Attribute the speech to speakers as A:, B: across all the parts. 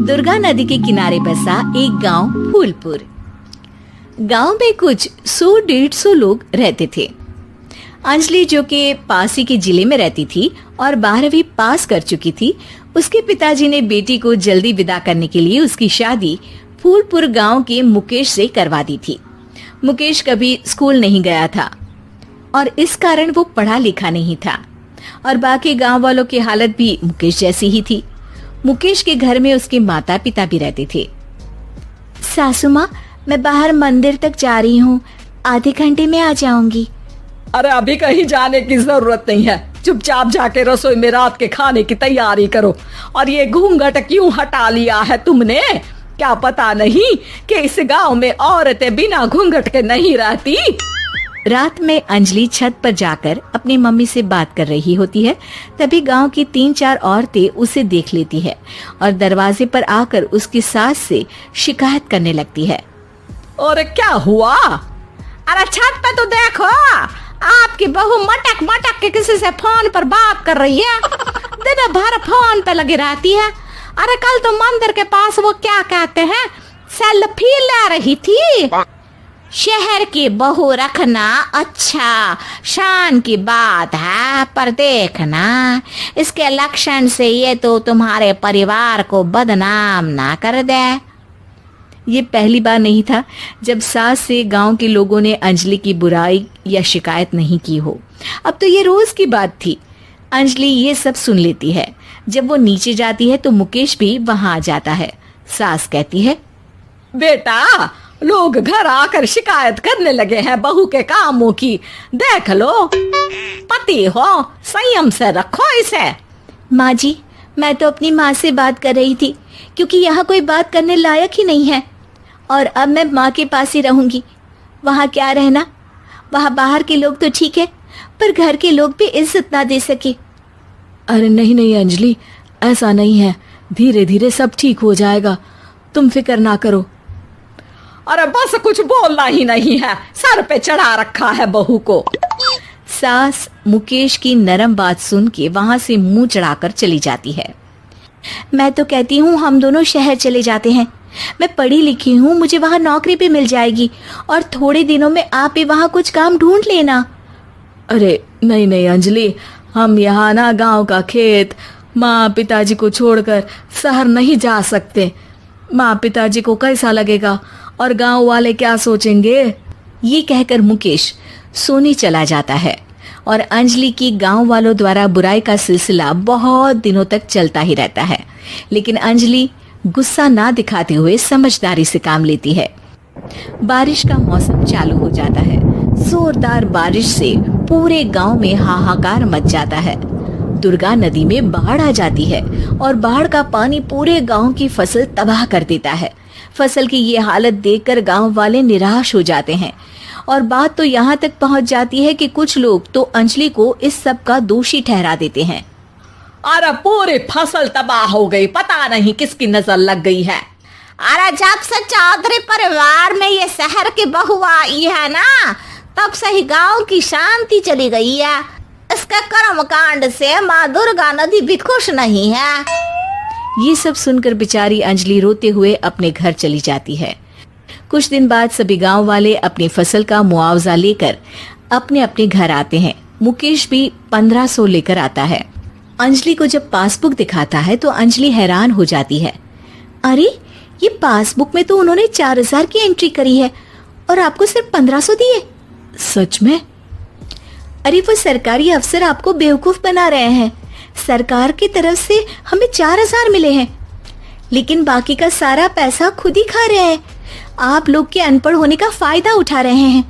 A: दुर्गा नदी के किनारे बसा एक गांव फूलपुर। गांव में कुछ 100-150 लोग रहते थे। अंजलि, जो कि पास ही के जिले में रहती थी और 12वीं पास कर चुकी थी, उसके पिताजी ने बेटी को जल्दी विदा करने के लिए उसकी शादी फूलपुर गांव के मुकेश से करवा दी थी। मुकेश कभी स्कूल नहीं गया था और इस कारण वो पढ़ा लिखा नहीं था और बाकी गांव वालों की हालत भी मुकेश जैसी ही थी। मुकेश के घर में उसके माता पिता भी रहते थे। सासू माँ, मैं बाहर मंदिर तक जा रही हूँ, आधे घंटे में आ जाऊंगी।
B: अरे अभी कहीं जाने की जरूरत नहीं है, चुपचाप जाके रसोई में रात के खाने की तैयारी करो। और ये घूंघट क्यों हटा लिया है तुमने? क्या पता नहीं कि इस गांव में औरतें बिना घूंघट के नहीं रहती?
A: रात में अंजलि छत पर जाकर अपनी मम्मी से बात कर रही होती है। तभी गांव की 3-4 औरतें उसे देख लेती है और दरवाजे पर आकर उसकी सास से शिकायत करने लगती है।
B: और क्या हुआ? अरे छत पे तो देखो, आपकी बहू मटक मटक के किसी से फोन पर बात कर रही है। दिन भर फोन पे लगी रहती है। अरे कल तो मंदिर के पास वो क्या कहते हैं, सेल्फी ले रही थी। शहर की बहू रखना अच्छा शान की बात है, पर देखना इसके लक्षण से ये तो तुम्हारे परिवार को बदनाम ना कर दे। ये पहली बार नहीं था जब सास से गांव के लोगों ने अंजलि की बुराई या शिकायत नहीं की हो। अब तो ये रोज की बात थी। अंजलि ये सब सुन लेती है। जब वो नीचे जाती है तो मुकेश भी वहां आ जाता है। सास कहती है, बेटा, लोग घर आकर शिकायत करने लगे हैं बहू के कामों की, देख लो। पति हो, संयम से रखो इसे।
A: माँ जी, मैं तो अपनी माँ से बात कर रही थी, क्योंकि यहाँ कोई बात करने लायक ही नहीं है और अब मैं माँ के पास ही रहूंगी। वहाँ क्या रहना, वहाँ बाहर के लोग तो ठीक है, पर घर के लोग भी इज्जत ना दे सके।
B: अरे नहीं नहीं अंजलि, ऐसा नहीं है, धीरे धीरे सब ठीक हो जाएगा, तुम फिक्र ना करो। अरे बस कुछ बोलना ही नहीं है, सर पे चढ़ा रखा है बहू को।
A: सास मुकेश की नरम बात सुन के वहां से मुंह चढ़ाकर चली जाती है। मैं तो कहती हूँ हम दोनों शहर चले जाते हैं। मैं पढ़ी लिखी हूँ, मुझे वहाँ नौकरी भी मिल जाएगी और थोड़े दिनों में आप भी वहाँ कुछ काम ढूंढ लेना।
B: अरे नहीं नहीं अंजलि, हम यहाँ ना गांव का खेत, माँ पिताजी को छोड़कर शहर नहीं जा सकते। माँ पिताजी को कैसा लगेगा और गांव वाले क्या सोचेंगे?
A: ये कहकर मुकेश सोने चला जाता है और अंजलि की गांव वालों द्वारा बुराई का सिलसिला बहुत दिनों तक चलता ही रहता है। लेकिन अंजलि गुस्सा ना दिखाते हुए समझदारी से काम लेती है। बारिश का मौसम चालू हो जाता है। जोरदार बारिश से पूरे गांव में हाहाकार मच जाता है। दुर्गा नदी में बाढ़ आ जाती है और बाढ़ का पानी पूरे गांव की फसल तबाह कर देता है। फसल की ये हालत देखकर गांव वाले निराश हो जाते हैं और बात तो यहाँ तक पहुँच जाती है कि कुछ लोग तो अंजलि को इस सब का दोषी ठहरा देते हैं।
B: अरे पूरी फसल तबाह हो गई, पता नहीं किसकी नजर लग गई है।
C: अरे जब से चौधरी परिवार में ये शहर की बहू आई है ना, तब से ही गांव की शांति चली गई है। इसके कर्म कांड से माँ दुर्गा नदी भी खुश नहीं है।
A: ये सब सुनकर बेचारी अंजलि रोते हुए अपने घर चली जाती है। कुछ दिन बाद सभी गांव वाले अपनी फसल का मुआवजा लेकर अपने अपने घर आते हैं। मुकेश भी 1500 लेकर आता है। अंजलि को जब पासबुक दिखाता है तो अंजलि हैरान हो जाती है। अरे, ये पासबुक में तो उन्होंने 4000 की एंट्री करी है और आपको सिर्फ 1500 दिए।
B: सच में?
A: अरे वो सरकारी अफसर आपको बेवकूफ बना रहे हैं। सरकार की तरफ से हमें 4000 मिले हैं, लेकिन बाकी का सारा पैसा खुद ही खा रहे हैं। आप लोग के अनपढ़ होने का फायदा उठा रहे हैं।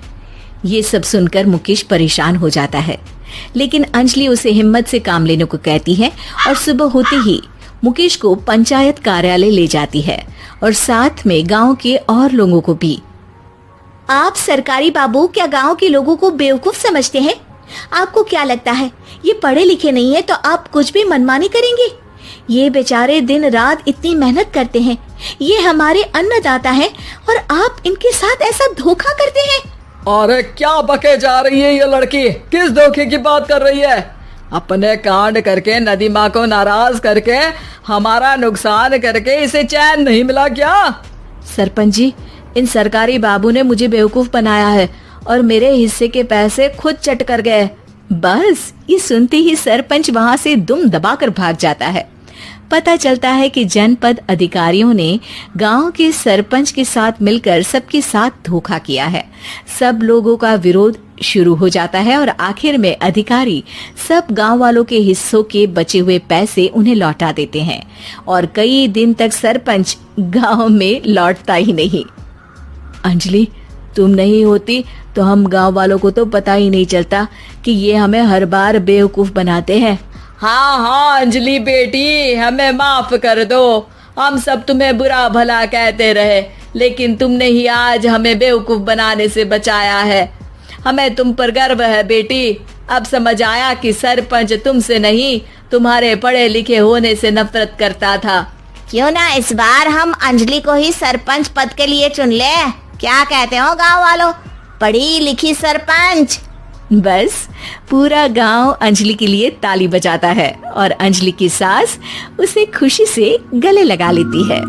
A: ये सब सुनकर मुकेश परेशान हो जाता है, लेकिन अंजलि उसे हिम्मत से काम लेने को कहती है और सुबह होते ही मुकेश को पंचायत कार्यालय ले जाती है और साथ में गांव के और लोगों को भी। आप सरकारी बाबू क्या गांव के लोगों को बेवकूफ समझते हैं? आपको क्या लगता है ये पढ़े लिखे नहीं है तो आप कुछ भी मनमानी करेंगे? ये बेचारे दिन रात इतनी मेहनत करते हैं, ये हमारे अन्नदाता हैं और आप इनके साथ ऐसा धोखा करते हैं।
B: अरे क्या बके जा रही है ये लड़की, किस धोखे की बात कर रही है?
D: अपने कांड करके नदी माँ को नाराज करके हमारा नुकसान करके इसे चैन नहीं मिला क्या?
A: सरपंच जी, इन सरकारी बाबू ने मुझे बेवकूफ बनाया है और मेरे हिस्से के पैसे खुद चट कर गए। बस ये सुनते ही सरपंच वहां से दुम दबाकर भाग जाता है। पता चलता है कि जनपद अधिकारियों ने गांव के सरपंच के साथ मिलकर सबके साथ धोखा किया है। सब लोगों का विरोध शुरू हो जाता है और आखिर में अधिकारी सब गांव वालों के हिस्सों के बचे हुए पैसे उन्हें लौटा देते हैं और कई दिन तक सरपंच गांव में लौटता ही नहीं। अंजलि, तुम नहीं होती तो हम गांव वालों को तो पता ही नहीं चलता कि ये हमें हर बार बेवकूफ बनाते हैं।
D: हाँ हाँ अंजलि बेटी, हमें माफ कर दो। हम सब तुम्हें बुरा भला कहते रहे, लेकिन तुमने ही आज हमें बेवकूफ बनाने से बचाया है। हमें तुम पर गर्व है बेटी। अब समझ आया कि सरपंच तुमसे नहीं, तुम्हारे पढ़े लिखे होने से नफरत करता था।
C: क्यों ना इस बार हम अंजलि को ही सरपंच पद के लिए चुन ले? क्या कहते हो गांव वालों? पढ़ी लिखी सरपंच।
A: बस पूरा गांव अंजलि के लिए ताली बजाता है और अंजलि की सास उसे खुशी से गले लगा लेती है।